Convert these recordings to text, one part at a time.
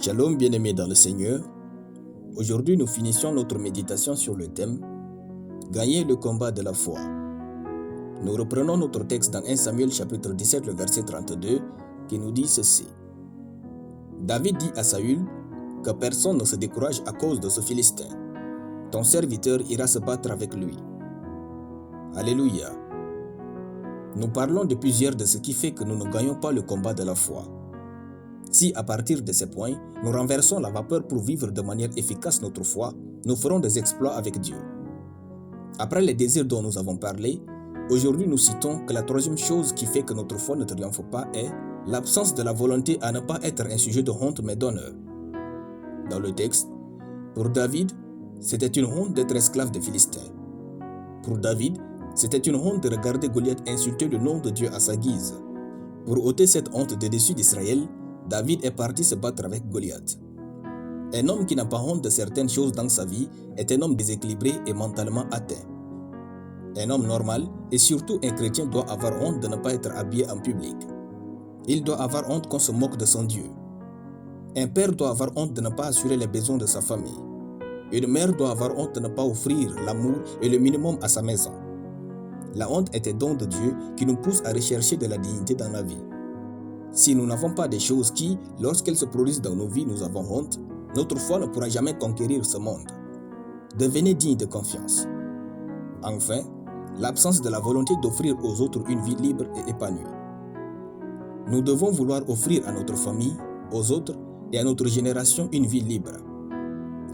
Shalom bien-aimés dans le Seigneur. Aujourd'hui, nous finissions notre méditation sur le thème « Gagner le combat de la foi ». Nous reprenons notre texte dans 1 Samuel chapitre 17, le verset 32, qui nous dit ceci. David dit à Saül que personne ne se décourage à cause de ce Philistin. Ton serviteur ira se battre avec lui. Alléluia. Nous parlons depuis hier de ce qui fait que nous ne gagnons pas le combat de la foi. Si à partir de ces points, nous renversons la vapeur pour vivre de manière efficace notre foi, nous ferons des exploits avec Dieu. Après les désirs dont nous avons parlé, aujourd'hui nous citons que la troisième chose qui fait que notre foi ne triomphe pas est l'absence de la volonté à ne pas être un sujet de honte mais d'honneur. Dans le texte, pour David, c'était une honte d'être esclave des Philistins. Pour David, c'était une honte de regarder Goliath insulter le nom de Dieu à sa guise. Pour ôter cette honte de dessus d'Israël, David est parti se battre avec Goliath. Un homme qui n'a pas honte de certaines choses dans sa vie est un homme déséquilibré et mentalement atteint. Un homme normal et surtout un chrétien doit avoir honte de ne pas être habillé en public. Il doit avoir honte qu'on se moque de son Dieu. Un père doit avoir honte de ne pas assurer les besoins de sa famille. Une mère doit avoir honte de ne pas offrir l'amour et le minimum à sa maison. La honte est un don de Dieu qui nous pousse à rechercher de la dignité dans la vie. Si nous n'avons pas des choses qui, lorsqu'elles se produisent dans nos vies, nous avons honte, notre foi ne pourra jamais conquérir ce monde. Devenez digne de confiance. Enfin, l'absence de la volonté d'offrir aux autres une vie libre et épanouie. Nous devons vouloir offrir à notre famille, aux autres et à notre génération une vie libre.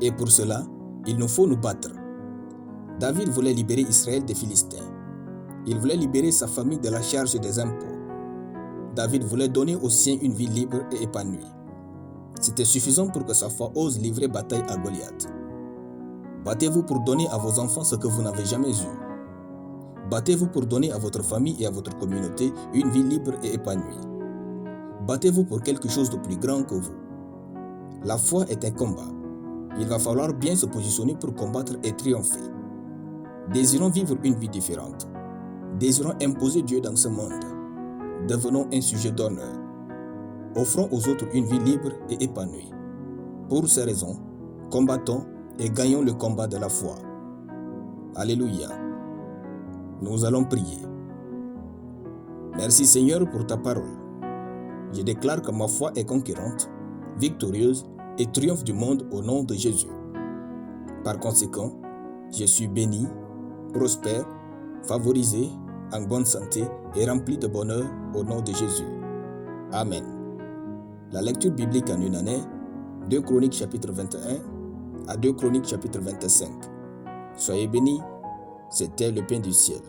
Et pour cela, il nous faut nous battre. David voulait libérer Israël des Philistins. Il voulait libérer sa famille de la charge des impôts. David voulait donner aux siens une vie libre et épanouie. C'était suffisant pour que sa foi ose livrer bataille à Goliath. Battez-vous pour donner à vos enfants ce que vous n'avez jamais eu. Battez-vous pour donner à votre famille et à votre communauté une vie libre et épanouie. Battez-vous pour quelque chose de plus grand que vous. La foi est un combat. Il va falloir bien se positionner pour combattre et triompher. Désirons vivre une vie différente. Désirons imposer Dieu dans ce monde. Devenons un sujet d'honneur. Offrons aux autres une vie libre et épanouie. Pour ces raisons, combattons et gagnons le combat de la foi. Alléluia. Nous allons prier. Merci Seigneur pour ta parole. Je déclare que ma foi est conquérante, victorieuse et triomphe du monde au nom de Jésus. Par conséquent, je suis béni, prospère, favorisé, en bonne santé et rempli de bonheur au nom de Jésus. Amen. La lecture biblique en une année, 2 Chroniques chapitre 21 à 2 Chroniques chapitre 25. Soyez bénis, c'était le pain du ciel.